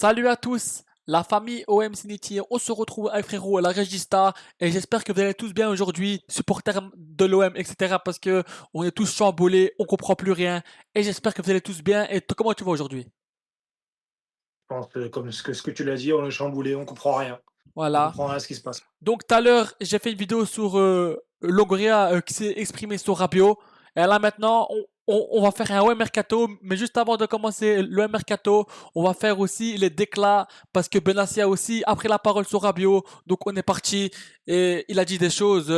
Salut à tous, la famille OM Siniti, on se retrouve avec frérot la Regista et j'espère que vous allez tous bien aujourd'hui, supporters de l'OM, etc. parce que on est tous chamboulés, on comprend plus rien et j'espère que vous allez tous bien et comment tu vas aujourd'hui? Je pense que comme ce que tu l'as dit, on est chamboulé, on comprend rien. On Voilà. comprend rien à ce qui se passe. Donc tout à l'heure, j'ai fait une vidéo sur Longoria qui s'est exprimé sur Rabiot. Et là maintenant, on va faire un OM Mercato. Mais juste avant de commencer le OM Mercato, on va faire aussi les déclats. Parce que Benassia aussi a pris la parole sur Rabiot. Donc on est parti. Et il a dit des choses.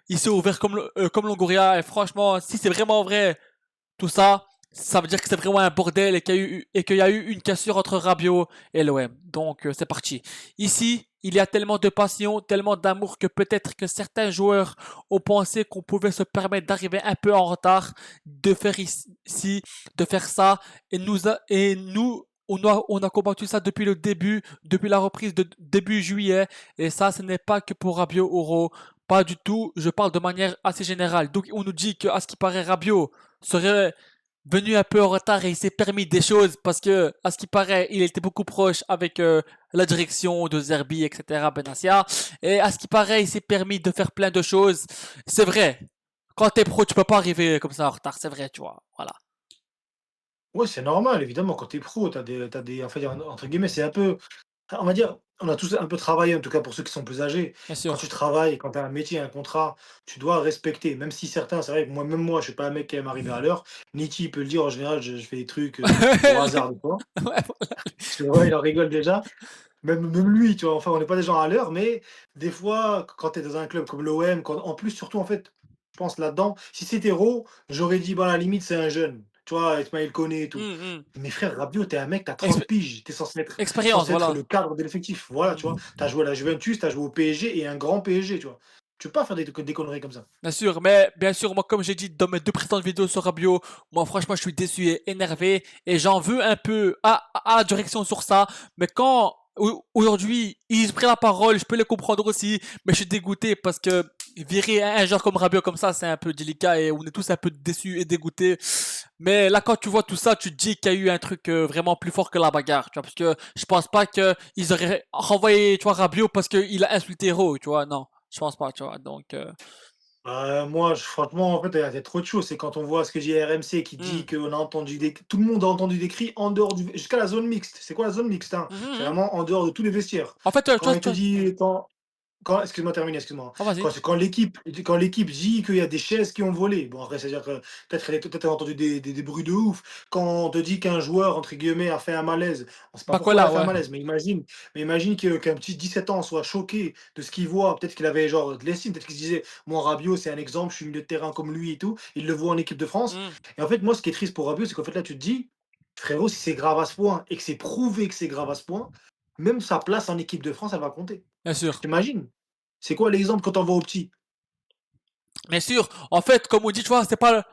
Il s'est ouvert comme Longoria. Et franchement, si c'est vraiment vrai, tout ça, ça veut dire que c'est vraiment un bordel et qu'il y a eu une cassure entre Rabiot et l'OM. Donc c'est parti. Ici, il y a tellement de passion, tellement d'amour que peut-être que certains joueurs ont pensé qu'on pouvait se permettre d'arriver un peu en retard, de faire ici, de faire ça, et nous on a combattu ça depuis le début, depuis la reprise de début juillet, et ça, ce n'est pas que pour Rabiot Oro, pas du tout, je parle de manière assez générale. Donc on nous dit que, à ce qui paraît, Rabiot serait venu un peu en retard et il s'est permis des choses parce que, à ce qui paraît, il était beaucoup proche avec la direction de Zerbi, etc., Benassia. Et à ce qui paraît, il s'est permis de faire plein de choses. C'est vrai. Quand t'es pro, tu peux pas arriver comme ça en retard, c'est vrai, tu vois. Voilà. Ouais, c'est normal, évidemment, quand tu es pro, tu as des en fait, entre guillemets, c'est un peu on va dire, on a tous un peu travaillé, en tout cas pour ceux qui sont plus âgés. Bien Quand sûr. tu travailles, quand tu as un métier, un contrat, tu dois respecter. Même si certains, c'est vrai que moi, même moi, je suis pas un mec qui aime arriver à l'heure. Niti peut le dire, en général, je fais des trucs au hasard des fois. Ouais, Tu vois, il en rigole déjà. Même lui, tu vois, enfin, on n'est pas des gens à l'heure, mais des fois, quand tu es dans un club comme l'OM, quand en plus, surtout, en fait, je pense là-dedans, si c'était Raw, j'aurais dit, bah, à la limite, c'est un jeune. Tu vois, Ismaël Koné et tout. Mes frères, Rabiot, t'es un mec, t'as 30 Exp- piges, t'es censé être, expérience, censé être voilà. le cadre de l'effectif. Voilà, tu vois. T'as joué à la Juventus, t'as joué au PSG et un grand PSG, tu vois. Tu peux pas faire des conneries comme ça. Bien sûr, mais bien sûr, moi, comme j'ai dit dans mes deux précédentes vidéos sur Rabiot, moi, franchement, je suis déçu et énervé et j'en veux un peu à la direction sur ça. Mais quand aujourd'hui ils prennent la parole, je peux les comprendre aussi, mais je suis dégoûté parce que virer un joueur comme Rabiot comme ça, c'est un peu délicat et on est tous un peu déçus et dégoûtés. Mais là, quand tu vois tout ça, tu te dis qu'il y a eu un truc vraiment plus fort que la bagarre, tu vois, parce que je pense pas qu'ils auraient renvoyé, tu vois, Rabiot parce qu'il a insulté Hero, tu vois, non, je pense pas, tu vois, donc. Moi, franchement, en fait, il y a trop de choses. C'est quand on voit ce que dit RMC qui Hmm. dit qu'on a entendu des... Tout le monde a entendu des cris en dehors du... Jusqu'à la zone mixte. C'est quoi la zone mixte, hein? Mhm, C'est mhm. vraiment en dehors de tous les vestiaires. En fait, tu Quand vois, il te dit... Quand excuse-moi, termine, excuse-moi. oh, vas-y. Quand l'équipe dit qu'il y a des chaises qui ont volé, bon après, c'est-à-dire que peut-être elle a entendu des bruits de ouf. Quand on te dit qu'un joueur, entre guillemets, a fait un malaise, on sait pas pourquoi il a Bacola, fait un ouais. malaise, mais imagine qu'un petit 17 ans soit choqué de ce qu'il voit. Peut-être qu'il avait genre de l'estime, peut-être qu'il se disait, moi Rabiot, c'est un exemple, je suis milieu de terrain comme lui et tout. Il le voit en équipe de France. Hmm. Et en fait, moi, ce qui est triste pour Rabiot, c'est qu'en fait, là, tu te dis, frérot, si c'est grave à ce point et que c'est prouvé que c'est grave à ce point, même sa place en équipe de France, elle va compter. Bien sûr. T'imagines? C'est quoi l'exemple quand on va au petit? Bien sûr. En fait, comme on dit, tu vois, c'est pas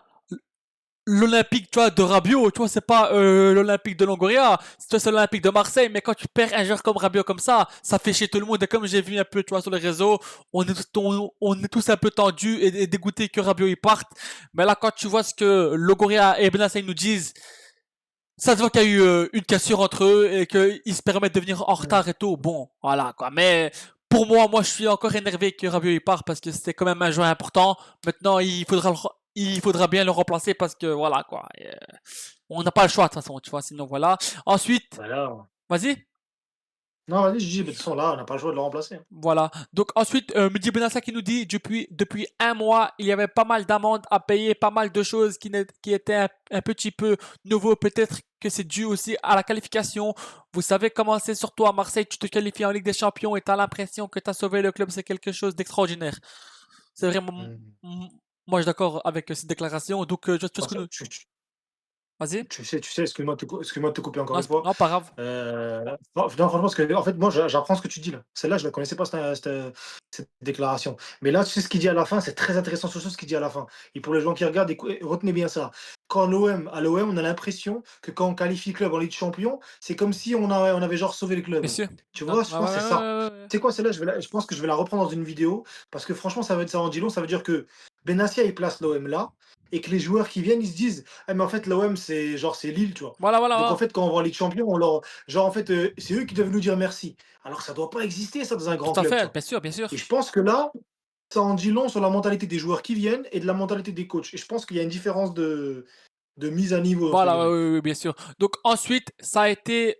l'Olympique, tu vois, de Rabiot, tu vois, c'est pas l'Olympique de Longoria, c'est l'Olympique de Marseille, mais quand tu perds un joueur comme Rabiot comme ça fait chier tout le monde. Et comme j'ai vu un peu, tu vois, sur les réseaux, on est tous un peu tendus et dégoûtés que Rabiot il parte. Mais là, quand tu vois ce que Longoria et Benassai nous disent, ça se voit qu'il y a eu une cassure entre eux et qu'ils se permettent de venir en Mmh. retard et tout. Bon, voilà quoi. Mais pour moi, je suis encore énervé que Rabiot il part parce que c'était quand même un joueur important. Maintenant, il faudra bien le remplacer parce que voilà quoi. Et, on n'a pas le choix de toute façon, tu vois. Sinon voilà. Ensuite, Bah là vas-y. non, vas-y, je dis, bah, de toute façon, là, on n'a pas le choix de le remplacer, hein. Voilà. Donc ensuite, Mehdi Benassa qui nous dit depuis un mois, il y avait pas mal d'amendes à payer, pas mal de choses qui étaient un petit peu nouveaux. Peut-être que c'est dû aussi à la qualification. Vous savez comment c'est, surtout à Marseille, tu te qualifies en Ligue des Champions et tu as l'impression que tu as sauvé le club. C'est quelque chose d'extraordinaire. C'est vraiment... Mmh. Moi, je suis d'accord avec cette déclaration. Donc, tu vois ce Pour que ça, nous... tu tu Vas-y. tu sais, excuse-moi de te couper encore Non, une fois. non, pas grave. Non, franchement, parce que en fait, moi, j'apprends ce que tu dis là. Celle-là, je la connaissais pas, cette déclaration. Mais là, tu sais ce qu'il dit à la fin, c'est très intéressant sur ce qu'il dit à la fin. Et pour les gens qui regardent, retenez bien ça. À l'OM, on a l'impression que quand on qualifie le club en Ligue des Champions, c'est comme si on avait genre sauvé le Bien club. sûr. Tu Non, vois, je ouais, ouais, pense que c'est ça. ouais, ouais, ouais. Tu sais quoi, celle-là, je pense que je vais la reprendre dans une vidéo parce que franchement, ça en dit long. Ça veut dire que Benassia, il place l'OM là. et que les joueurs qui viennent, ils se disent: «Ah mais en fait l'OM c'est genre c'est Lille», tu vois? Voilà, voilà, Donc en voilà. fait quand on va en Ligue des Champions, on leur genre en fait, c'est eux qui doivent nous dire merci. Alors ça doit pas exister ça dans un grand Tout à club, tu fait, vois? bien sûr, bien Et sûr. je pense que là, ça en dit long sur la mentalité des joueurs qui viennent et de la mentalité des coachs et je pense qu'il y a une différence de «mise à niveau» entre Voilà, guillemets. oui, oui, oui, bien sûr. Donc ensuite, ça a été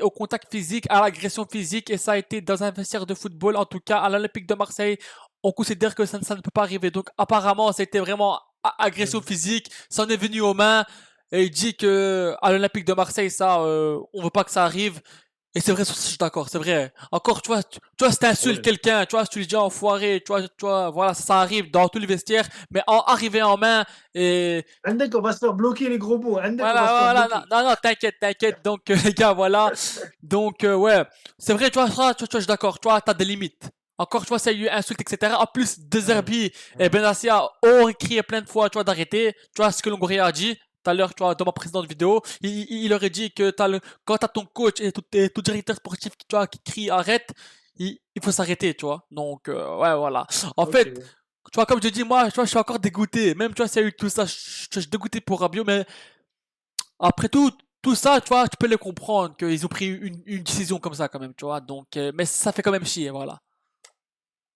au contact physique, à l'agression physique, et ça a été dans un vestiaire de football, en tout cas à l'Olympique de Marseille. On considère que ça ne peut pas arriver. Donc apparemment, c'était vraiment agression Mmh. physique. Ça en est venu aux mains. Et il dit que à l'Olympique de Marseille, ça, on veut pas que ça arrive. Et c'est vrai, sur ça, je suis d'accord, c'est vrai. Encore, tu vois, si t'insultes Ouais. quelqu'un, tu vois, si tu lui dis enfoiré, tu vois, voilà, ça arrive dans tous les vestiaires, mais arriver en main, et Andek, on va se faire bloquer les gros mots. Andek, on va se faire voilà, voilà, non, bloquer. non, non, t'inquiète, t'inquiète. Donc, les gars, voilà. Donc, ouais, c'est vrai, tu vois, je suis d'accord, tu vois, t'as des limites. Encore, tu vois, ça y a eu insulte, etc. En plus, Mmh. Deserbi et Mmh. Benassia ont crié plein de fois, tu vois, d'arrêter. Tu vois, ce que Longoria a dit tout à l'heure, tu vois, dans ma précédente vidéo. Il aurait dit que quand t'as ton coach et tout directeur sportif, tu vois, qui crie arrête, il faut s'arrêter, tu vois. Donc, ouais, voilà. En fait, OK. tu vois, comme je dis, moi, tu vois, je suis encore dégoûté. Même, tu vois, s'il y a eu tout ça, je suis dégoûté pour Rabiot, mais après tout ça, tu vois, tu peux les comprendre qu'ils ont pris une décision comme ça quand même, tu vois. Donc, mais ça fait quand même chier, voilà.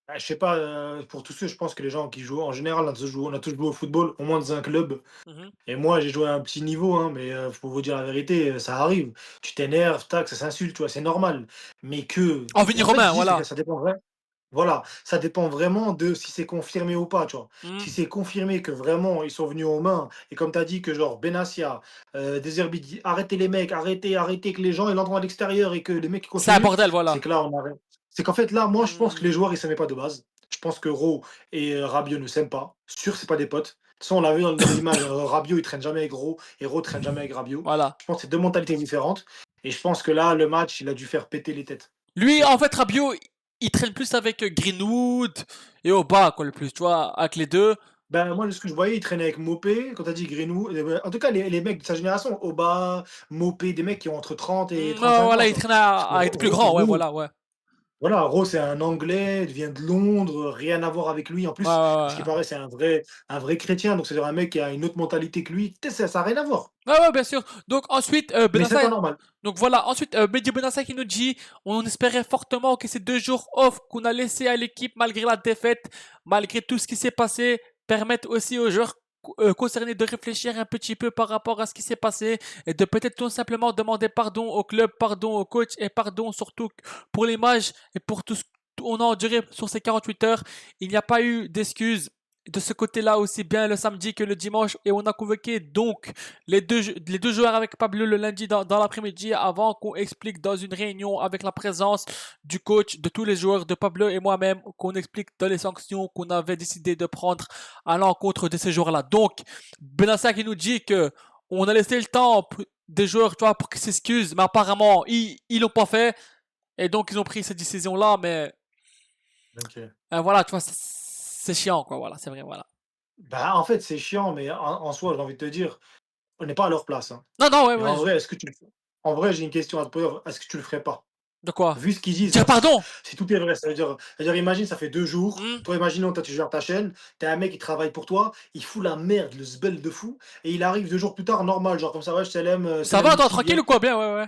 Ah, je sais pas, pour tous ceux, je pense que les gens qui jouent en général, on a tous joué au football, au moins dans un club Mhm. et moi, j'ai joué à un petit niveau, hein, mais pour vous dire la vérité, ça arrive. Tu t'énerves, tac, ça s'insulte, tu vois? C'est normal. Mais que En et venir en fait, je romain, dis, c'est que voilà. ça dépend voilà, ça dépend vraiment de si c'est confirmé ou pas, tu vois? Mhm. Si c'est confirmé que vraiment ils sont venus aux mains et comme tu as dit que genre Benassia, Deserbi dit: «Arrêtez les mecs, arrêtez, arrêtez», que les gens ils entrent à l'extérieur et que les mecs ils C'est un continuent, bordel, c'est voilà. que là on arrête. C'est qu'en fait là, moi je pense que les joueurs Mhm. ils s'aimaient pas de base. Je pense que Ro et Rabiot ne s'aiment pas. Sûr, c'est pas des potes. De toute façon, on l'a vu dans les images, Rabiot il traîne jamais avec Ro et Ro traîne jamais avec Rabiot. Voilà. Je pense que c'est 2 mentalités différentes et je pense que là, le match, il a dû faire péter les têtes. Lui, C'est en tout. fait, Rabiot, il traîne plus avec Greenwood et Oba, quoi, le plus, tu vois, avec les deux. Ben, moi, de ce que je voyais, il traînait avec Mopé, quand tu as dit Greenwood, bah, en tout cas, les mecs de sa génération, Oba, Mopé, des mecs qui ont entre 30 et Ouais, 35 ans, voilà, tu il vois? traîne Parce que avec des plus grands, ouais, voilà, ouais. Voilà, Rowe, c'est un Anglais, il vient de Londres, rien à voir avec lui. En Ouais, plus, à ce qui ouais, paraît, c'est un vrai chrétien, donc c'est un mec qui a une autre mentalité que lui. Tu sais, ça a rien à voir, ouais. Ouais, ouais, bien sûr. Donc, ensuite, mais c'est pas Benassa. normal. Donc voilà, ensuite, Mehdi Benassa qui nous dit, on espérait fortement que ces 2 jours off qu'on a laissés à l'équipe malgré la défaite, malgré tout ce qui s'est passé, permettent aussi aux joueurs concernés de réfléchir un petit peu par rapport à ce qui s'est passé et de peut-être tout simplement demander pardon au club, pardon au coach et pardon surtout pour l'image et pour tout ce qu'on a enduré sur ces 48 heures. Il n'y a pas eu d'excuses de ce côté-là aussi bien le samedi que le dimanche et on a convoqué donc les deux joueurs avec Pablo le lundi dans l'après-midi avant qu'on explique dans une réunion avec la présence du coach, de tous les joueurs, de Pablo et moi-même, qu'on explique dans les sanctions qu'on avait décidé de prendre à l'encontre de ces joueurs-là. Donc, Benassa qui nous dit que on a laissé le temps des joueurs, tu vois, pour qu'ils s'excusent, mais apparemment, ils l'ont pas fait et donc ils ont pris cette décision-là, mais OK. voilà, tu vois, c'est chiant, quoi, voilà, c'est vrai, voilà. Bah, en fait, c'est chiant, mais en soi, j'ai envie de te dire, on n'est pas à leur place, hein. Non, non, ouais, Mais ouais, en vrai, est-ce que tu le f en vrai, j'ai une question à te poser, est-ce que tu le ferais pas? de quoi? Vu ce qu'ils disent Dire là, pardon. si tout est vrai, ça veut dire imagine, ça fait 2 jours, Hmm. toi imaginons, toi tu gères ta chaîne, tu un mec qui travaille pour toi, il fout la merde, le sbel de fou et il arrive 2 jours plus tard normal, genre comme ça: «Ouais, Ça salam va, toi, Michi, tranquille bien». ou quoi? Bien, ouais, ouais.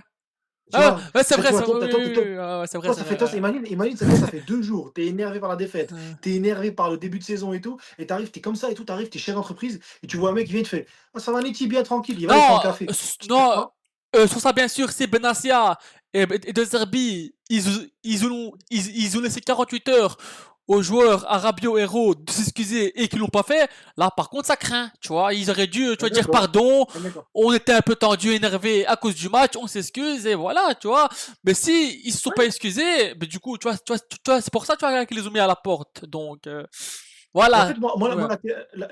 Tu Ah, vois? ouais, c'est Toi vrai, tu vois, ça, oui, toi oui, toi toi oui, toi oui, ouais, ouais, c'est vrai, toi c'est ça fait vrai. toi imagine ça toi ça fait 2 jours, tu es énervé par la défaite, Euh, tu es énervé par le début de saison et tout et tu arrives, tu es comme ça et tout, tu arrives, tu es chef d'entreprise et tu vois un mec qui vient, il te fait: «Ah ça va Michi, bien tranquille», il va, il prend un Non, café. Tu te lèves non, pas? sur ça, bien sûr, c'est Benassia et De Zerbi, ils ont laissé 48 heures aux joueurs, à Rabiot et Héros, de s'excuser et qu'ils l'ont pas fait. Là, par contre, ça craint, tu vois. Ils auraient dû, tu vois, dire D'accord, pardon. d'accord. On était un peu tendu, énervé à cause du match, on s'excuse et voilà, tu vois. Mais si ils se sont pas Ouais. excusés, mais du coup, tu vois, c'est pour ça, tu vois, qu'ils les ont mis à la porte. Donc, En voilà. fait, moi Ouais.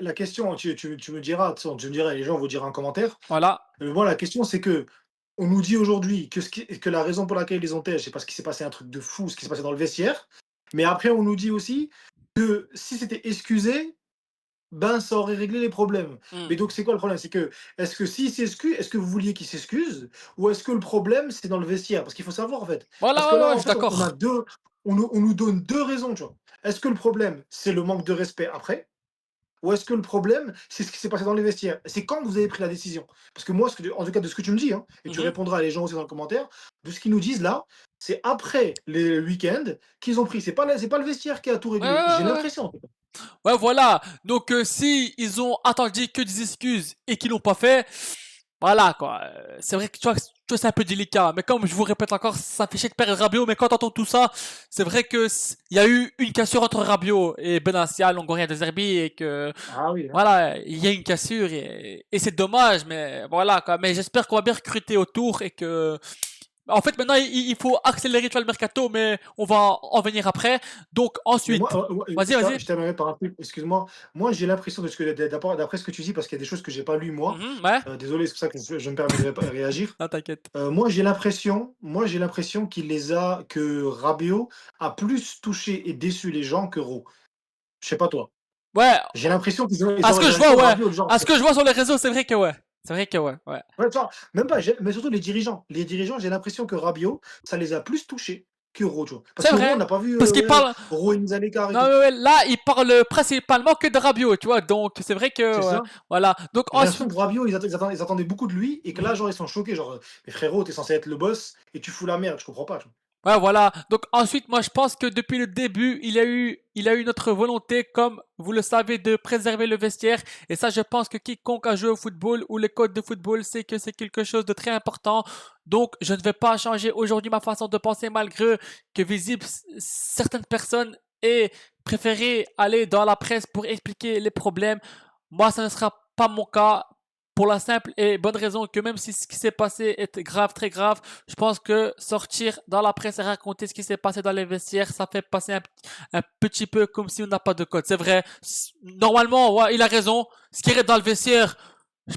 la question, tu me diras, de toute façon, tu me diras, les gens vous diront en commentaire. Voilà. Moi, la question, c'est que on nous dit aujourd'hui que la raison pour laquelle ils ont tel, c'est parce qu'il s'est passé un truc de fou, ce qui s'est passé dans le vestiaire. Mais après, on nous dit aussi que si c'était excusé, ben, ça aurait réglé les problèmes. Hmm. Mais donc, c'est quoi le problème? C'est que, est-ce que s'il s'excuse, est-ce que vous vouliez qu'il s'excuse? Ou est-ce que le problème, c'est dans le vestiaire? Parce qu'il faut savoir, en fait. Parce Voilà, que ouais, là, ouais, je en suis fait, on a d'accord. deux, on nous donne deux raisons, tu vois. Est-ce que le problème, c'est le manque de respect après? Ou est-ce que le problème, c'est ce qui s'est passé dans les vestiaires? C'est quand vous avez pris la décision? Parce que moi, en tout cas de ce que tu me dis, hein, et tu Mhm. répondras à les gens aussi dans le commentaire, de ce qu'ils nous disent là, c'est après les week-ends qu'ils ont pris. C'est pas le vestiaire qui a tout Ouais, ouais, réglé. J'ai ouais, ouais. l'impression, en tout cas. Ouais, voilà. Donc, si ils ont attendu que des excuses et qu'ils l'ont pas fait, voilà, quoi. C'est vrai que tu vois, c'est un peu délicat. Mais comme je vous répète encore, ça fait chier de perdre Rabiot. Mais quand t'entends tout ça, c'est vrai que il y a eu une cassure entre Rabiot et Benassia, Longoria de Zerbi, et que Ah oui, hein. voilà, il y a une cassure et c'est dommage. Mais voilà, quoi. Mais j'espère qu'on va bien recruter autour et que en fait, maintenant, il faut accélérer tu vois, le mercato, mais on va en venir après. Donc, Mais ensuite, moi, vas-y, vas-y. je terminerai par un truc, excuse-moi. Moi, j'ai l'impression de ce que d'après ce que tu dis, parce qu'il y a des choses que j'ai pas lues moi, Mhm, ouais. désolé, c'est pour ça que je me permets de réagir. Non, t'inquiète. Moi, j'ai l'impression que Rabiot a plus touché et déçu les gens que Roux. Je sais pas toi. Ouais, J'ai l'impression à ce j'ai que je vois, l'impression que ouais. Rabiot, genre, À ce que je vois sur les réseaux, c'est vrai que ouais. C'est vrai que ouais, ouais. ouais, enfin, même pas, mais surtout les dirigeants. Les dirigeants, j'ai l'impression que Rabiot, ça les a plus touchés que Roux, tu vois. Parce C'est que Roux, on vrai. n'a pas vu, Parce qu'il ouais, parle. Roux est mis à l'écart et Non, tout. ouais, ouais, là, il parle principalement que de Rabiot, tu vois. Donc, c'est vrai C'est que, ouais, ça? voilà. Donc, J'ai l'impression que ensuite. Rabiot, ils attendaient beaucoup de lui et que là, Mhm. genre, ils sont choqués. Genre, mais frérot, t'es censé être le boss et tu fous la merde, je comprends pas. Tu vois. Ouais, voilà. Donc ensuite, moi, je pense que depuis le début, il a eu notre volonté, comme vous le savez, de préserver le vestiaire. Et ça, je pense que quiconque a joué au football ou les codes de football sait que c'est quelque chose de très important. Donc, je ne vais pas changer aujourd'hui ma façon de penser, malgré que visible certaines personnes aient préféré aller dans la presse pour expliquer les problèmes. Moi, ça ne sera pas mon cas. Pour la simple et bonne raison que même si ce qui s'est passé est grave, très grave, je pense que sortir dans la presse et raconter ce qui s'est passé dans les vestiaires, ça fait passer un petit peu comme si on n'a pas de code. C'est vrai. Normalement, ouais, il a raison. Ce qui est dans le vestiaire,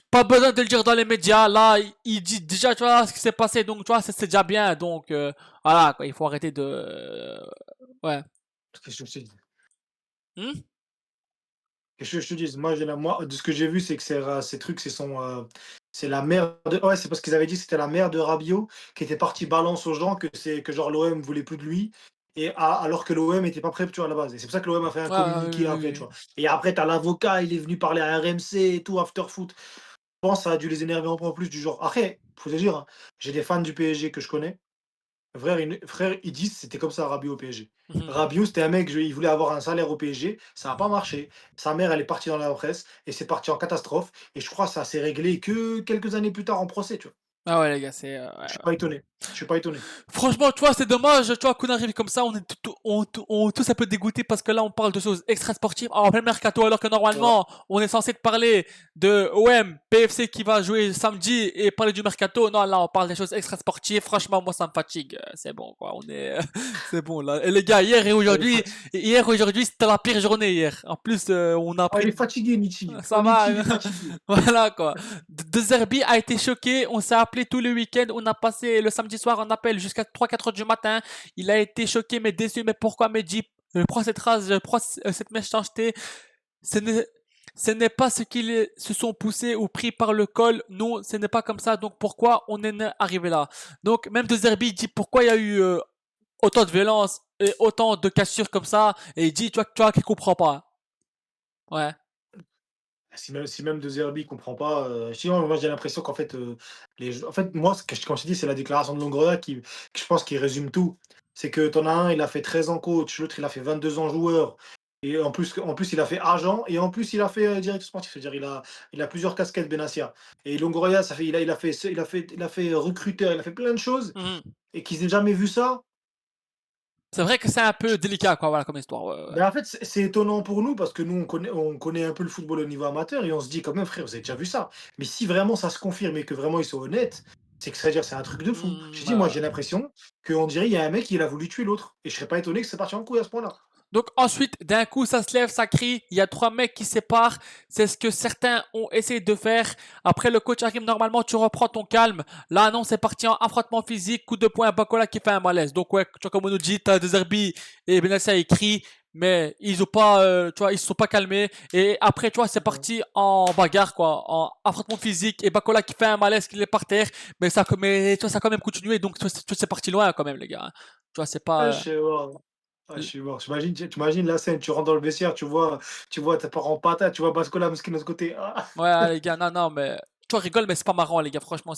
pas besoin de le dire dans les médias. Là, il dit déjà, tu vois, ce qui s'est passé. Donc, tu vois, c'est déjà bien. Donc, voilà, quoi, il faut arrêter de... ouais. Qu'est-ce que je te dis? Hmm. Qu'est-ce que je te dise? Moi, de ce que j'ai vu, c'est que ces trucs, c'est la mère de. Ouais, c'est parce qu'ils avaient dit que c'était la mère de Rabiot qui était partie balance aux gens que genre l'OM voulait plus de lui. Alors que l'OM était pas prêt, tu vois, à la base. Et c'est pour ça que l'OM a fait un Ah, oui, communiqué oui, après, tu oui. vois. Et après, t'as l'avocat, il est venu parler à RMC et tout, after foot. Je pense que ça a dû les énerver un peu en plus du genre. Après, faut te dire, hein, j'ai des fans du PSG que je connais. Frère, ils disent c'était comme ça Rabiot au PSG. Mhm. Rabiot, c'était un mec, il voulait avoir un salaire au PSG, ça n'a pas marché. Sa mère, elle est partie dans la presse et c'est parti en catastrophe. Et je crois que ça s'est réglé que quelques années plus tard en procès, tu vois. Ah ouais, les gars, c'est... Je ouais. suis pas étonné. Je suis pas étonné. Franchement, tu vois, c'est dommage, tu vois, qu'on arrive comme ça, on est tous un peu dégoûtés parce que là, on parle de choses extra sportives en plein mercato, alors que Ouais. normalement, on est censé te parler de OM, PFC qui va jouer samedi et parler du mercato. Non, là, on parle des choses extra sportives. Franchement, moi, ça me fatigue. C'est bon, quoi. C'est bon, là. Et les gars, Ah, il est fatigué. hier, aujourd'hui, c'était la pire journée hier. En plus, on a Ah, pris il est fatigué, Nichi. ça Oh, Nichi, va. il est fatigué. Voilà quoi. De Zerbi a été choqué. On s'est appelé tout le week-end. On a passé le samedi soir en appel jusqu'à 3-4 heures du matin. Il a été choqué mais déçu. Mais pourquoi Mehdi prend cette rage, prend cette méchanceté? Ce n'est, ce n'est pas ce qu'ils se sont poussés ou pris par le col. Non, ce n'est pas comme ça. Donc pourquoi on est arrivé là? Donc même De Zerbi dit pourquoi il y a eu autant de violence et autant de cassures comme ça. Et il dit tu vois qu'il comprend pas. Ouais. Si même De Zerbi comprend pas, sinon moi j'ai l'impression qu'en fait, en fait moi quand je te dis c'est la déclaration de Longoria que je pense qui résume tout. C'est que tu en as un, il a fait 13 ans coach, l'autre il a fait 22 ans joueur et en plus il a fait agent et en plus il a fait, directeur sportif. C'est-à-dire il a plusieurs casquettes Benassia et Longoria ça fait il a fait recruteur, il a fait plein de choses Mhm. et qu'ils aient jamais vu ça. C'est vrai que c'est un peu délicat, quoi, voilà, comme histoire. Ouais, ouais. Ben, en fait, c'est étonnant pour nous parce que nous, on connaît un peu le football au niveau amateur et on se dit quand même, frère, vous avez déjà vu ça. Mais si vraiment ça se confirme et que vraiment ils sont honnêtes, c'est que ça veut dire c'est un truc de fou. J'ai dit, Ouais, moi, ouais. j'ai l'impression qu'on dirait il y a un mec qui a voulu tuer l'autre. Et je serais pas étonné que c'est parti en couille à ce point-là. Donc ensuite, d'un coup, ça se lève, ça crie. Il y a trois mecs qui séparent. C'est ce que certains ont essayé de faire. Après, le coach arrive. Normalement, tu reprends ton calme. Là, non, c'est parti en affrontement physique. Coup de poing, Bakola qui fait un malaise. Donc ouais, tu vois, comme on nous dit, t'as des Zerbi et Benassia écrit. Mais ils ont pas, tu vois, ils se sont pas calmés. Et après, tu vois, c'est Ouais. parti en bagarre, quoi, en affrontement physique. Et Bakola qui fait un malaise, qui est par terre. Mais tu vois, ça a quand même continué. Donc, tu vois, c'est parti loin, quand même, les gars. Hein. Tu vois, c'est Ouais, pas, je sais, ouais. Ah, je suis mort. Tu imagines la scène, tu rentres dans le vestiaire, tu vois tes parents en patate, tu vois Bascola Mosquée de l'autre côté. Ah! Ouais, les gars, non, non, mais tu rigoles, mais c'est pas marrant, les gars. Franchement,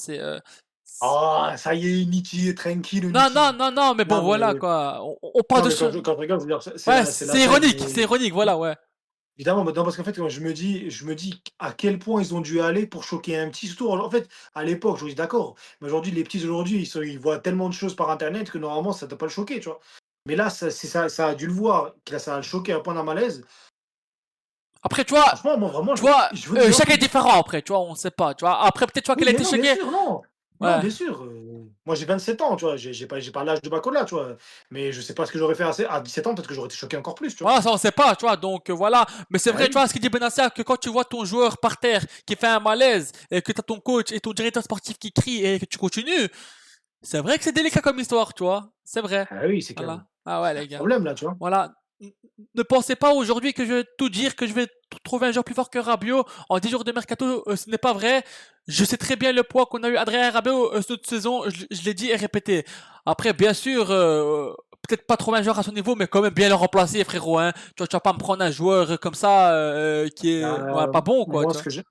Ah, ça y est, Unity, tranquille, non, non, Unity. non, non, mais bon, Non, voilà, mais, quoi. On parle non, de mais ce. quand je rigole, je veux dire, Ouais, c'est la scène, c'est mais ironique, voilà, ouais. évidemment, mais non, parce qu'en fait, quand je me dis à quel point ils ont dû aller pour choquer un petit. Surtout, en fait, à l'époque, je suis d'accord, mais aujourd'hui, les petits aujourd'hui, ils voient tellement de choses par internet que normalement, ça ne doit pas le choquer, tu vois. Mais là, ça a dû le voir, que là, ça a le choqué à un point d'un malaise. Après, tu vois, Franchement, moi, vraiment, tu vois, je veux dire un chacun est truc. différent après, tu vois, on sait pas, tu vois. Après, peut-être, tu vois, Oui, qu'elle a mais été non, bien choquée. sûr, non. Non, Ouais. bien sûr. Moi, j'ai 27 ans, tu vois. J'ai pas l'âge de Bacola, tu vois. Mais je sais pas ce que j'aurais fait à 17 ans, peut-être que j'aurais été choqué encore plus, tu vois. Voilà, ça on sait pas, tu vois, donc voilà. Mais c'est Ah vrai, tu oui. vois, ce qu'il dit Benassia, que quand tu vois ton joueur par terre qui fait un malaise et que t'as ton coach et ton directeur sportif qui crie et que tu continues, c'est vrai que c'est délicat comme histoire, tu vois. C'est vrai. Ah oui, c'est Voilà. qu'un Ah ouais, les gars. problème, là, tu vois. Voilà. Ne pensez pas aujourd'hui que je vais tout dire, que je vais trouver un joueur plus fort que Rabiot en 10 jours de mercato. Ce n'est pas vrai. Je sais très bien le poids qu'on a eu Adrien Rabiot cette saison. Je l'ai dit et répété. Après, bien sûr, peut-être pas trouver un joueur à son niveau, mais quand même bien le remplacer, frérot. Hein. Tu vas pas me prendre un joueur comme ça qui est ouais, Bah, pas bon, quoi. moi, Tu ce vois. que j'ai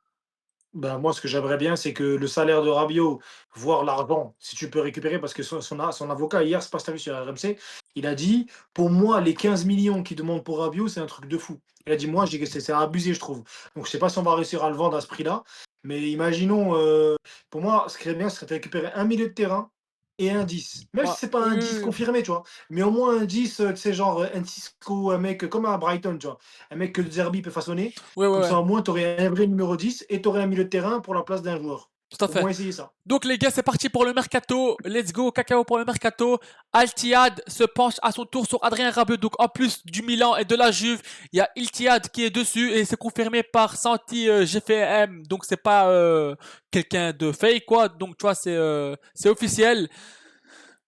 Bah, moi, ce que j'aimerais bien, c'est que le salaire de Rabiot, voire l'argent, si tu peux récupérer, parce que son avocat, hier, c'est pas si t'as vu sur RMC, il a dit, pour moi, les 15 millions qu'il demande pour Rabiot, c'est un truc de fou. Il a dit, moi, je dis que c'est abusé, je trouve. Donc, je sais pas si on va réussir à le vendre à ce prix-là, mais imaginons, pour moi, ce qui serait bien, ce serait de récupérer un milieu de terrain et un 10. Même Ouais. si c'est pas Oui, un oui, 10 oui. confirmé, tu vois, mais au moins un 10, tu sais, genre un Cisco, un mec comme à Brighton, tu vois, un mec que Zerbi peut façonner. Ouais, ouais, Comme ouais. ça, au moins, tu aurais un vrai numéro 10 et tu aurais un milieu de terrain pour la place d'un joueur. Tout à Au fait. moins, essayer ça. Donc les gars, c'est parti pour le mercato. Let's go, cacao pour le mercato. Al-Tihad se penche à son tour sur Adrien Rabiot. Donc en plus du Milan et de la Juve, il y a Al-Tihad qui est dessus et c'est confirmé par Santi GFM. Donc c'est pas quelqu'un de fake quoi. Donc tu vois, c'est officiel.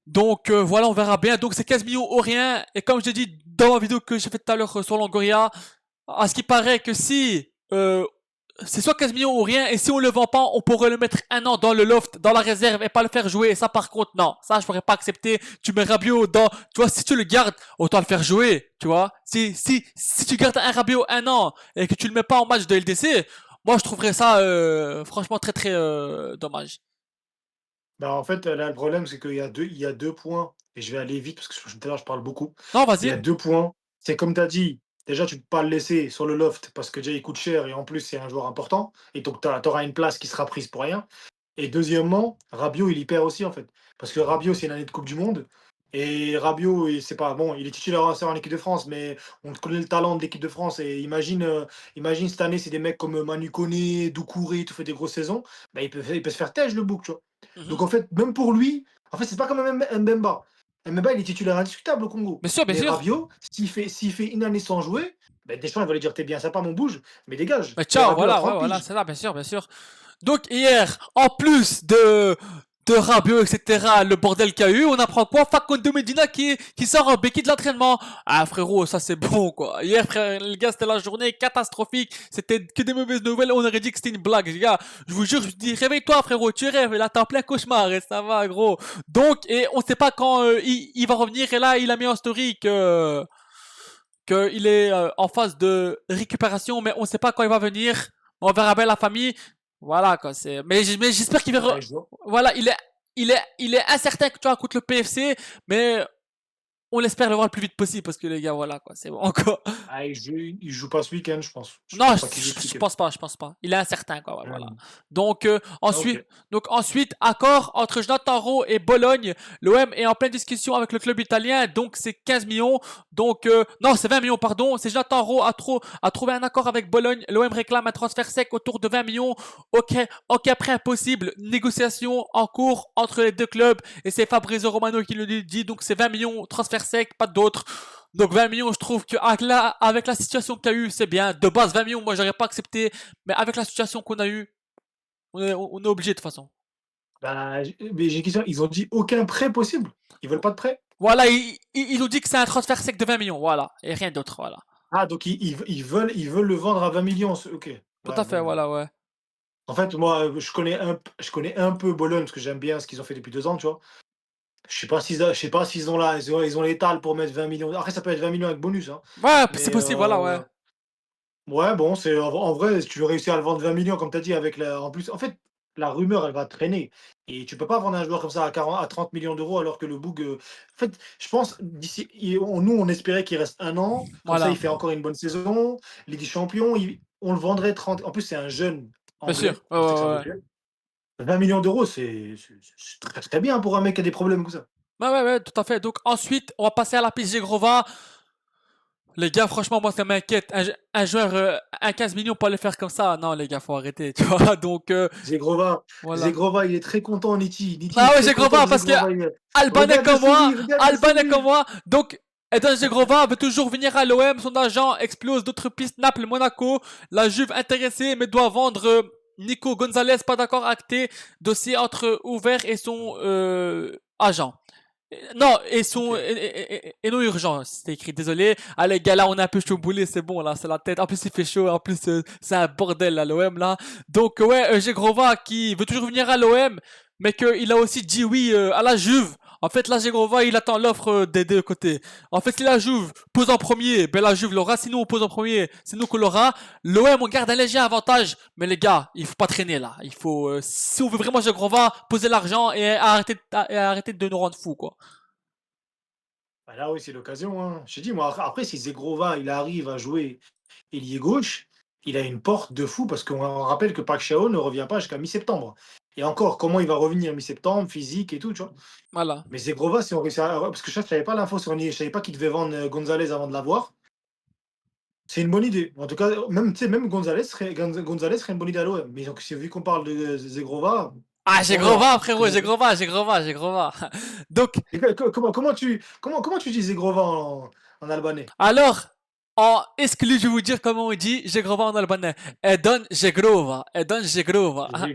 Donc voilà, on verra bien. Donc c'est 15 millions ou rien. Et comme je l'ai dit dans ma vidéo que j'ai faite tout à l'heure sur Longoria, à ce qui paraît que si c'est soit 15 millions ou rien, et si on le vend pas, on pourrait le mettre un an dans le loft, dans la réserve, et pas le faire jouer. Et ça, par contre, non. Ça, je pourrais pas accepter. Tu mets Rabiot dans, tu vois, si tu le gardes, autant le faire jouer, tu vois. Si tu gardes un Rabiot un an, et que tu le mets pas en match de LDC, moi, je trouverais ça, franchement, très, très, dommage. Bah, en fait, là, le problème, c'est qu'il y a deux points, et je vais aller vite parce que tout à l'heure, je parle beaucoup. Non, Il y vas-y. a 2 points. C'est comme tu as dit, déjà, tu ne peux pas le laisser sur le loft parce que déjà, il coûte cher et en plus, c'est un joueur important. Et donc, tu auras une place qui sera prise pour rien. Et deuxièmement, Rabiot, il y perd aussi, en fait. Parce que Rabiot, c'est une année de Coupe du Monde. Et Rabiot, c'est pas bon, il est titulaire en équipe de France, mais on connaît le talent de l'équipe de France. Et imagine cette année, c'est des mecs comme Manu Koné, Doucouré, tout fait des grosses saisons. Bah, il peut se faire têche le bouc, tu vois. Mhm. Donc en fait, même pour lui, en fait, c'est pas comme Mbemba. Mbemba, il est titulaire indiscutable au Congo. Bien sûr, bien Mais sûr. Rabiot, s'il fait une année sans jouer, ben Deschamps, il va lui dire: t'es bien sympa, mon bouge, mais dégage. Mais Et ciao, Rabiot a voilà, ouais, 30 voilà, piges. c'est ça, bien sûr, bien sûr. Donc hier, en plus de Rabiot, etc., le bordel qu'il y a eu, on apprend quoi? Facundo Medina qui sort en béquille de l'entraînement. Ah frérot, ça c'est bon quoi. Hier, frère, les gars, c'était la journée catastrophique. C'était que des mauvaises nouvelles. On aurait dit que c'était une blague, les gars. Je vous jure, je vous dis, réveille-toi frérot, tu rêves. Et là, t'es en plein cauchemar et ça va, gros. Donc, et on sait pas quand il va revenir. Et là, il a mis en story qu'il est en phase de récupération, mais on sait pas quand il va venir. On verra bien la famille. Voilà quoi. Mais j'espère qu'il va. Ouais, je vois. Voilà, il est incertain que tu vois contre le PFC, mais on espère le voir le plus vite possible parce que les gars, voilà quoi. C'est bon quoi. Ah, il joue pas ce week-end, je pense. Je Non, pense pas qu'il joue ce je week-end. pense pas, je pense pas. Il est incertain, quoi, ouais, voilà. Ouais. Donc Ah, ok. ensuite, accord entre Jonathan Rowe et Bologne. L'OM est en pleine discussion avec le club italien, donc c'est 15 millions. Donc non, c'est 20 millions, pardon. C'est Jonathan Rowe a trouvé un accord avec Bologne. L'OM réclame un transfert sec autour de 20 millions. Ok, ok, après impossible. Négociation en cours entre les deux clubs et c'est Fabrizio Romano qui le dit. Donc c'est 20 millions transfert sec, pas d'autres. Donc 20 millions, je trouve que avec la situation qu'il y a eu, c'est bien. De base, 20 millions, moi, j'aurais pas accepté. Mais avec la situation qu'on a eue, on est obligé de toute façon. Bah, mais j'ai une question. Ils ont dit aucun prêt possible. Ils veulent pas de prêt. Voilà, ils nous dit que c'est un transfert sec de 20 millions, voilà. Et rien d'autre, voilà. Ah, donc ils veulent le vendre à 20 millions. Ok. Tout Ouais, à fait, bon. voilà, ouais. En fait, moi, je connais un peu Bologne parce que j'aime bien ce qu'ils ont fait depuis 2 ans, tu vois. Je sais pas s'ils ont là, ils ont l'étal pour mettre 20 millions. Après, ça peut être 20 millions avec bonus, hein. Ouais, c'est Mais possible, voilà, ouais. ouais, bon, c'est en vrai, si tu veux réussir à le vendre 20 millions, comme tu as dit, avec la en plus, en fait, la rumeur, elle va traîner et tu peux pas vendre un joueur comme ça à 30 millions d'euros alors que le Boug, en fait, je pense d'ici on espérait qu'il reste un an, comme ça, il Voilà, fait encore une bonne saison, Ligue des champions, on le vendrait 30. En plus, c'est un jeune bien sûr. anglais, Ouais, on ouais, sait que ça ouais, vaut ouais. cher. 20 millions d'euros, c'est très, très bien pour un mec qui a des problèmes comme ça. Ouais, ouais, ouais, tout à fait. Donc ensuite, on va passer à la piste Grova. Les gars, franchement, moi, ça m'inquiète. Un joueur, un 15 millions, pas le faire comme ça. Non, les gars, faut arrêter, tu vois. Donc, Zegrova, voilà. Zegrova, il est très content, Niti. Niti Ah est ouais, très content Zegrova, de parce que Zegrova. Regarde le Albanais comme sourire. moi. Donc, Eden Zegrova veut toujours venir à l'OM. Son agent explose d'autres pistes. Naples, Monaco. La Juve intéressée, mais doit vendre Nico Gonzalez, pas d'accord, acté. Dossier entre ouvert et son agent. Non, Ok. et non urgent, c'était écrit, désolé. Ah les gars, là on est un peu chamboulé, c'est bon, là, c'est la tête. En plus il fait chaud, en plus c'est un bordel à l'OM là. Donc ouais, Grova qui veut toujours venir à l'OM, mais qu'il a aussi dit oui à la Juve. En fait, là, Grova, il attend l'offre des deux côtés. En fait, si la Juve pose en premier, ben la Juve l'aura. Si nous on pose en premier, c'est nous qu'on l'aura. L'OM, on garde un léger avantage. Mais les gars, il faut pas traîner là. Il faut, si on veut vraiment Grova, poser l'argent et arrêter de nous rendre fous, quoi. Bah là, oui, c'est l'occasion, hein. Je t'ai dit, moi, après, si Zegrova, il arrive à jouer ailier gauche, il a une porte de fou parce qu'on rappelle que Pacquiao ne revient pas jusqu'à mi-septembre. Et encore, comment il va revenir mi-septembre, physique et tout, tu vois. Voilà. Mais Zegrova, si on réussit parce que je savais pas l'info sur je savais pas qu'il devait vendre Gonzalez avant de l'avoir. C'est une bonne idée. En tout cas, même, tu sais, même Gonzalez serait une bonne idée à l'OM. Mais donc, vu qu'on parle de Zegrova, Ah, on verra. Grova, frérot, Grova, Grova. Donc, Et comment tu dis Zegrova en albanais? alors, en exclu, je vais vous dire comment on dit Grova en albanais. Edon Grova, Zegrova. Ok,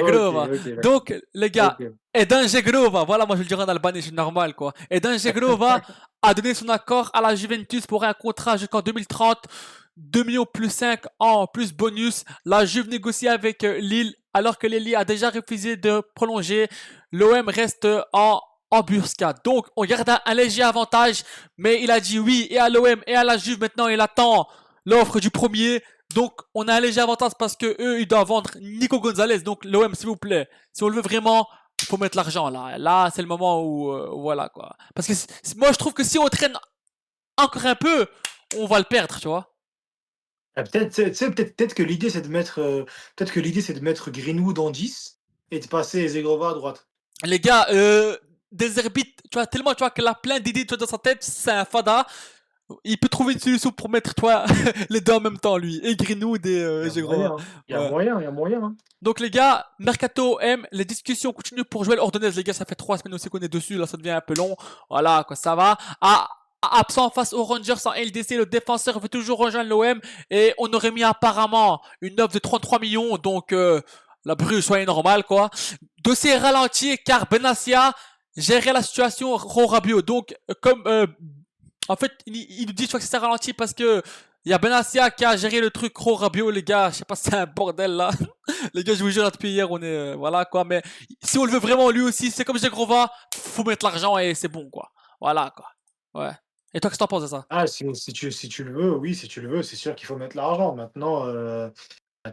Grova. ok, d'accord. Donc, les gars, Ok. Edon Grova, voilà, moi je le dirai en albanais, c'est normal, quoi. Edon Grova a donné son accord à la Juventus pour un contrat jusqu'en 2030, 2 millions plus 5 en plus bonus. La Juve négocie avec Lille, alors que Lille a déjà refusé de prolonger. L'OM reste en embuscade. Donc, on garde un léger avantage, mais il a dit oui et à l'OM et à la Juve. Maintenant, il attend l'offre du premier. Donc, on a un léger avantage parce que eux, ils doivent vendre Nico Gonzalez. Donc, l'OM, s'il vous plaît, si on le veut vraiment, faut mettre l'argent là. Là, c'est le moment où, voilà quoi. Parce que moi, je trouve que si on traîne encore un peu, on va le perdre, tu vois. Ah, peut-être, peut-être que l'idée c'est de mettre, peut-être que l'idée c'est de mettre Greenwood en 10 et de passer Zegrova à droite. Les gars, Deserbit, tu vois, tellement, tu vois, qu'elle a plein d'idées, tu vois, dans sa tête, c'est un fada. Il peut trouver une solution pour mettre, toi, les deux en même temps, lui. Et Greenwood et Il y a Zegro. moyen, hein. Il y a Ouais. moyen, il y a moyen, hein. Donc, les gars, Mercato M, les discussions continuent pour Joël Ordonez, les gars, ça fait 3 semaines aussi qu'on est dessus, là, ça devient un peu long. Voilà, quoi, ça va. Absent face aux Rangers en LDC, le défenseur veut toujours rejoindre l'OM et on aurait mis apparemment une offre de 33 millions, donc la Bruges soyez normal quoi. Dossier ralenti car Benassia gérait la situation au Rabiot. Donc comme en fait il nous dit je crois que c'est ralenti parce que il y a Benassia qui a géré le truc Ro Rabiot les gars, je sais pas si c'est un bordel là. Les gars, je vous jure là, depuis hier on est voilà quoi, mais si on le veut vraiment lui aussi, c'est comme Grova, faut mettre l'argent et c'est bon quoi. Voilà quoi. Ouais. Et toi, qu'est-ce que t'en penses de ça? Ah, si tu le veux, oui, si tu le veux, c'est sûr qu'il faut mettre l'argent. Maintenant,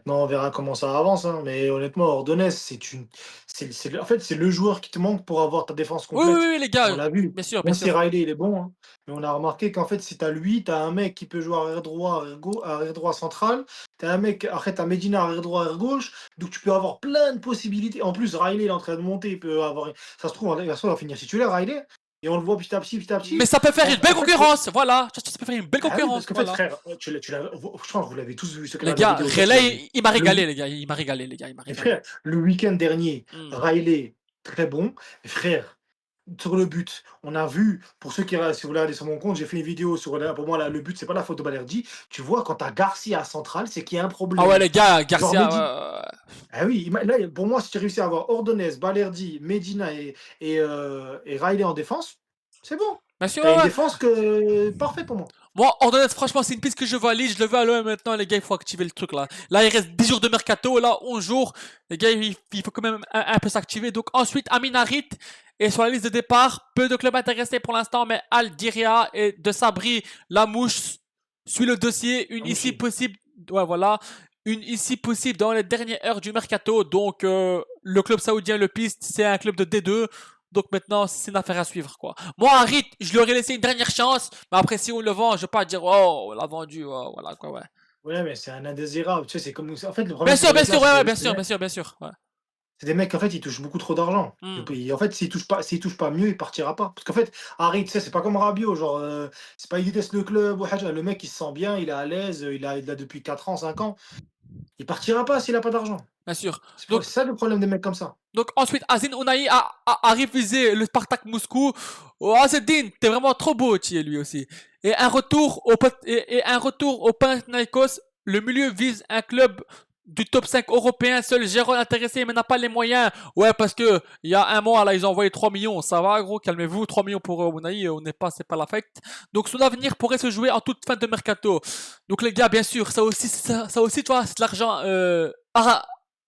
on verra comment ça avance, hein. Mais honnêtement, Ordonez, en fait, c'est le joueur qui te manque pour avoir ta défense Oui, oui, complète. oui, les gars, On l'a vu. bien sûr, bien Même si sûr. Riley, il est bon, hein, mais on a remarqué qu'en fait, si tu as lui, tu as un mec qui peut jouer arrière droit, arrière droit central. Tu as un mec, après, tu as Medina arrière droit, arrière gauche. Donc, tu peux avoir plein de possibilités. En plus, Riley, il est en train de monter. Il peut avoir. Ça se trouve, il va finir titulaire, Riley. Et on le voit petit à petit, petit à Mais petit. ça peut faire une belle En fait, concurrence, voilà. Ça peut faire une belle ah oui, parce concurrence, qu'en fait, voilà. frère, je pense que vous l'avez tous vu, ceux qui Les regardent la gars, vidéo hier, tu l'as vu. Relay, il m'a Le, régalé, les gars. Il m'a régalé, les gars. Il m'a mais régalé. frère, le week-end dernier, Hmm. Riley, très bon. Mais frère, sur le but, on a vu, pour ceux si vous regardez sur mon compte, j'ai fait une vidéo sur, pour moi, là, le but, c'est pas la faute de Balerdi. Tu vois, quand t'as Garcia à central, c'est qu'il y a un Ah ouais, problème. les gars, Genre, Garcia, ouais. ah oui, là, pour moi, si tu réussis à avoir Ordonez, Balerdi, Medina et Riley en défense, C'est bon. Bien sûr, Tu as ouais, une ouais. défense parfaite pour moi. Moi, Ordonez, franchement, c'est une piste que je valide. Je le veux à l'OM maintenant, les gars. Il faut activer le truc là. Là, il reste 10 jours de mercato. Là, 11 jours. Les gars, il faut quand même un peu s'activer. Donc, ensuite, Amin Harit est sur la liste de départ. Peu de clubs intéressés pour l'instant, mais Al Diria et de Sabri Lamouche suit le dossier. Une ici Amouchi. possible. Ouais, voilà. Une ici possible dans les dernières heures du mercato. Donc, le club saoudien le piste. C'est un club de D2. Donc maintenant, c'est une affaire à suivre, quoi. Moi, Harit, je lui aurais laissé une dernière chance. Mais après, si on le vend, je vais pas dire, oh, on l'a vendu, oh, voilà, quoi, ouais. Ouais, mais c'est un indésirable. Tu sais, c'est comme. En fait, le problème Bien de sûr, ces bien mecs-là, sûr, c'est ouais, ouais, que bien sûr, bien sûr, bien sûr, ouais. c'est des mecs, en fait, ils touchent beaucoup trop d'argent. Hmm. En fait, s'il touche pas mieux, il partira pas. Parce qu'en fait, Harry, tu sais, c'est pas comme Rabiot, genre, c'est pas il déteste le club ou haja. Le mec, il se sent bien, il est à l'aise, il a depuis 4 ans, 5 ans. Il partira pas s'il a pas d'argent. Bien sûr. C'est Donc, ça le problème des mecs comme ça. donc ensuite, Azin Ounahi a refusé le Spartak Moscou. Oh, Azedine, t'es vraiment trop beau, tu es lui aussi. Et un retour au Panathinaikos. Le milieu vise un club du top 5 européen. Seul Gérone intéressé, mais n'a pas les moyens. Ouais, parce que il y a un mois, là, ils ont envoyé 3 millions. Ça va, gros, calmez-vous. 3 millions pour Ounahi, on n'est pas, c'est pas la fête. Donc, son avenir pourrait se jouer en toute fin de mercato. Donc, les gars, bien sûr, ça aussi, tu vois, c'est de l'argent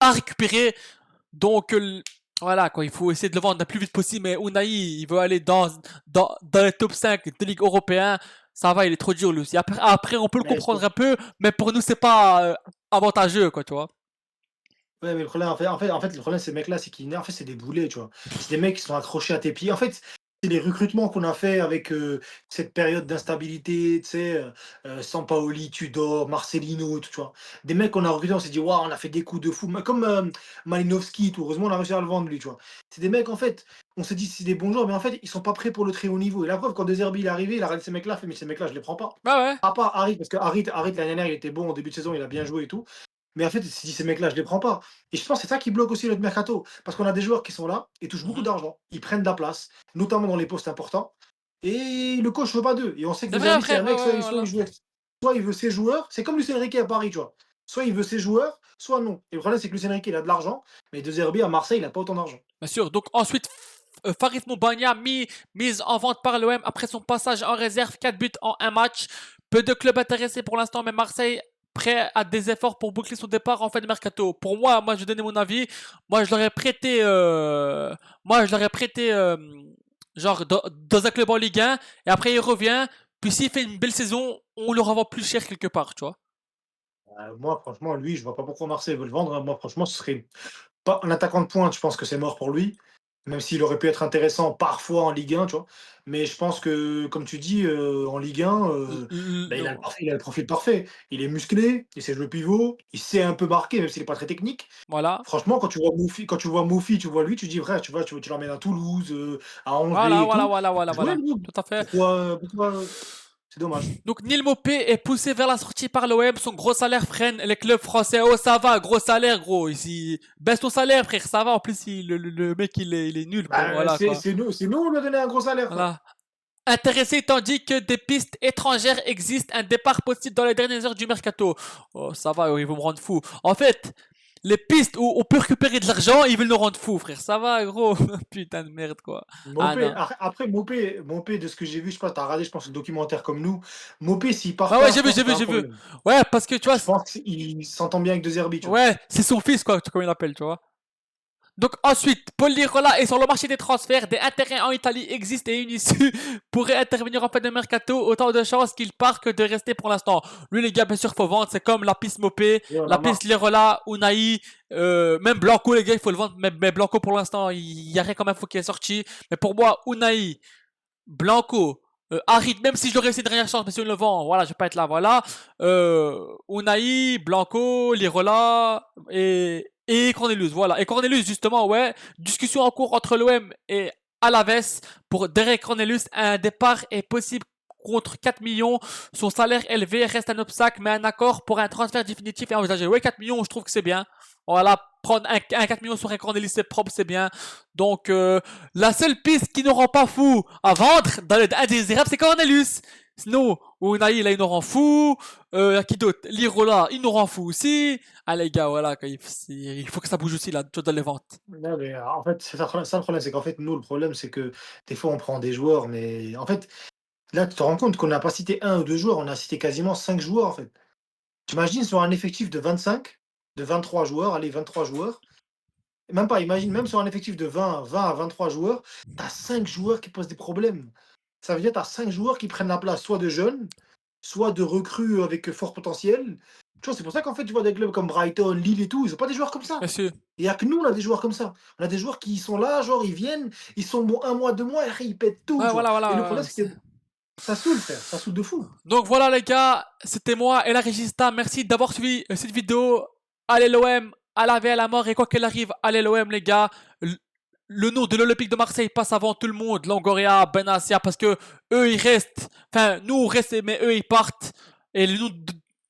à récupérer. Donc voilà quoi, il faut essayer de le vendre le plus vite possible. Mais Unai, il veut aller dans les top 5 de Ligue européenne. Ça va, il est trop dur lui aussi. Après, on peut le Mais comprendre un peu, mais pour nous, c'est pas avantageux quoi, tu vois. Ouais, mais le problème, le problème de ces mecs-là, c'est en fait, c'est des boulets, tu vois. C'est des mecs qui sont accrochés à tes pieds. En fait, c'est les recrutements qu'on a fait avec cette période d'instabilité, tu sais, Sampaoli, Tudor, Marcelino, tu vois. Des mecs qu'on a recrutés, on s'est dit, waouh, on a fait des coups de fou. Comme Malinowski, tout. Heureusement, on a réussi à le vendre, lui, tu vois. C'est des mecs, en fait, on s'est dit, c'est des bons joueurs, mais en fait, ils sont pas prêts pour le très haut niveau. Et la preuve, quand De Zerbi il est arrivé, il a regardé ces mecs-là, il fait, mais ces mecs-là, je les prends pas. Bah ouais, À part Harit, parce que Harit l'année dernière, il était bon au début de saison, il a bien joué et tout. Mais en fait, si ces mecs-là, je les prends pas. Et je pense que c'est ça qui bloque aussi notre mercato. Parce qu'on a des joueurs qui sont là et touchent beaucoup mhm. d'argent. Ils prennent de la place, notamment dans les postes importants. Et le coach ne veut pas d'eux. Et on sait que C'est De vrai Zerbi, c'est un frère, ouais mec, ouais soit voilà. soit il veut ses joueurs. C'est comme Lucien Riquet à Paris, tu vois. Soit il veut ses joueurs, soit non. Et le problème, c'est que Lucien Riquet, il a de l'argent. Mais De Zerbi, à Marseille, il n'a pas autant d'argent. Bien sûr. Donc ensuite, Farid Moubania mise en vente par l'OM après son passage en réserve, 4 buts en un match. Peu de clubs intéressés pour l'instant, mais Marseille prêt à des efforts pour boucler son départ en fin de mercato. Pour moi, je vais donner mon avis. Moi, je l'aurais prêté, moi, je l'aurais prêté, genre dans un club en Ligue 1, et après il revient. Puis s'il fait une belle saison, on le revend plus cher quelque part, tu vois. Moi, franchement, lui, je vois pas pourquoi Marseille veut le vendre, hein. Moi, franchement, ce serait pas un attaquant de pointe, je pense que c'est mort pour lui. Même s'il aurait pu être intéressant parfois en Ligue 1, tu vois? Mais je pense que, comme tu dis, en Ligue 1, bah, il a le profil parfait. Il est musclé, il sait jouer pivot, il sait un peu marquer, même s'il est pas très technique. Voilà, Franchement, quand tu vois Moufi, tu vois lui, tu dis: «Frère, tu l'emmènes à Toulouse, à voilà, Angers et voilà, tout, voilà, il voilà, peut jouer voilà. le groupe. Tout à fait. Pourquoi c'est dommage». Donc Neil Mopé est poussé vers la sortie par l'OM, son gros salaire freine les clubs français. Oh ça va, gros salaire gros. Ici, baisse ton salaire frère, ça va. En plus le mec il est nul quoi, Bah, voilà quoi. c'est nous, on lui a donné un gros salaire, frère. Voilà. Intéressé tandis que des pistes étrangères existent, un départ possible dans les dernières heures du mercato. Oh ça va, ils vont me rendre fou. En fait, les pistes où on peut récupérer de l'argent, ils veulent nous rendre fous frère. Ça va gros. Putain de merde quoi. Ah Mopé, non. après Mopé, de ce que j'ai vu, je sais pas, t'as regardé, je pense, le documentaire comme nous. Mopé, s'il part Ouais ouais pas, je j'ai vu, pense j'ai que vu, t'as un j'ai vu. problème. Ouais parce que tu vois, Je pense qu'il s'entend bien avec De Zerbi, tu vois. ouais c'est son fils quoi, comme il l'appelle tu vois. Donc ensuite, Paul Lirola est sur le marché des transferts. Des intérêts en Italie existent et une issue pourrait intervenir en fin de mercato. Autant de chances qu'il part que de rester pour l'instant. Lui, les gars, bien sûr, faut vendre. C'est comme la piste Mopé, Ouais, on la a piste marre. Lirola, Unai, même Blanco, les gars, il faut le vendre. Mais Blanco, pour l'instant, il y a rien quand même faut qu'il est sorti. Mais pour moi, Unai, Blanco, Harit, même si je l'aurais essayé de dernière chance, mais si on le vend, voilà, je vais pas être là, voilà. Unai, Blanco, Lirola et Cornelius, voilà. Et Cornelius, justement, ouais, discussion en cours entre l'OM et Alaves pour Derek Cornelius. Un départ est possible contre 4 millions. Son salaire élevé reste un obstacle, mais un accord pour un transfert définitif est envisagé. Ouais, 4 millions, je trouve que c'est bien. Voilà, prendre un 4 millions sur un Cornelius, c'est propre, c'est bien. Donc, la seule piste qui ne rend pas fou à vendre dans les indésirables, c'est Cornelius. Sinon, Unai, là, il nous rend fou. Y a qui d'autre? Lirola, il nous rend fou aussi. Ah, les gars, voilà, quoi, il faut que ça bouge aussi, là, dans les ventes. Non, mais en fait, c'est ça le problème, c'est qu'en fait, nous, le problème, c'est que des fois, on prend des joueurs, mais en fait, là, tu te rends compte qu'on n'a pas cité un ou 2 joueurs, on a cité quasiment 5 joueurs, en fait. Tu imagines sur un effectif de 25, de 23 joueurs, allez, 23 joueurs, même pas, imagine, même sur un effectif de 20 à 23 joueurs, tu as 5 joueurs qui posent des problèmes. Ça veut dire que tu as 5 joueurs qui prennent la place soit de jeunes, soit de recrues avec fort potentiel. Tu vois, c'est pour ça qu'en fait, tu vois des clubs comme Brighton, Lille et tout, ils ont pas des joueurs comme Bien ça. sûr. Il y a que nous, on a des joueurs comme ça. On a des joueurs qui sont là, genre, ils viennent, ils sont bons un mois, 2 mois, et après, ils pètent tout, Ouais, tu vois. voilà, Et le voilà. problème, c'est que ça saoule, frère, ça saoule de fou. Donc voilà les gars, c'était moi et la Régista. Merci d'avoir suivi cette vidéo. Allez l'OM, à la vie à la mort et quoi qu'il arrive, allez l'OM les gars. Le nom de l'Olympique de Marseille passe avant tout le monde, Longoria, Benassia, parce que eux ils restent. Enfin, nous on reste, mais eux ils partent. Et le nom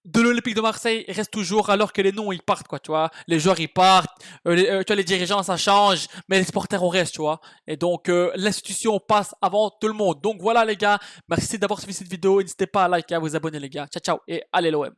de l'Olympique de Marseille reste toujours, alors que les noms ils partent, quoi, tu vois. Les joueurs ils partent, tu vois, les dirigeants ça change, mais les supporters on reste, tu vois. Et donc l'institution passe avant tout le monde. Donc voilà les gars, merci d'avoir suivi cette vidéo. N'hésitez pas à liker, à vous abonner les gars. Ciao ciao et allez l'OM.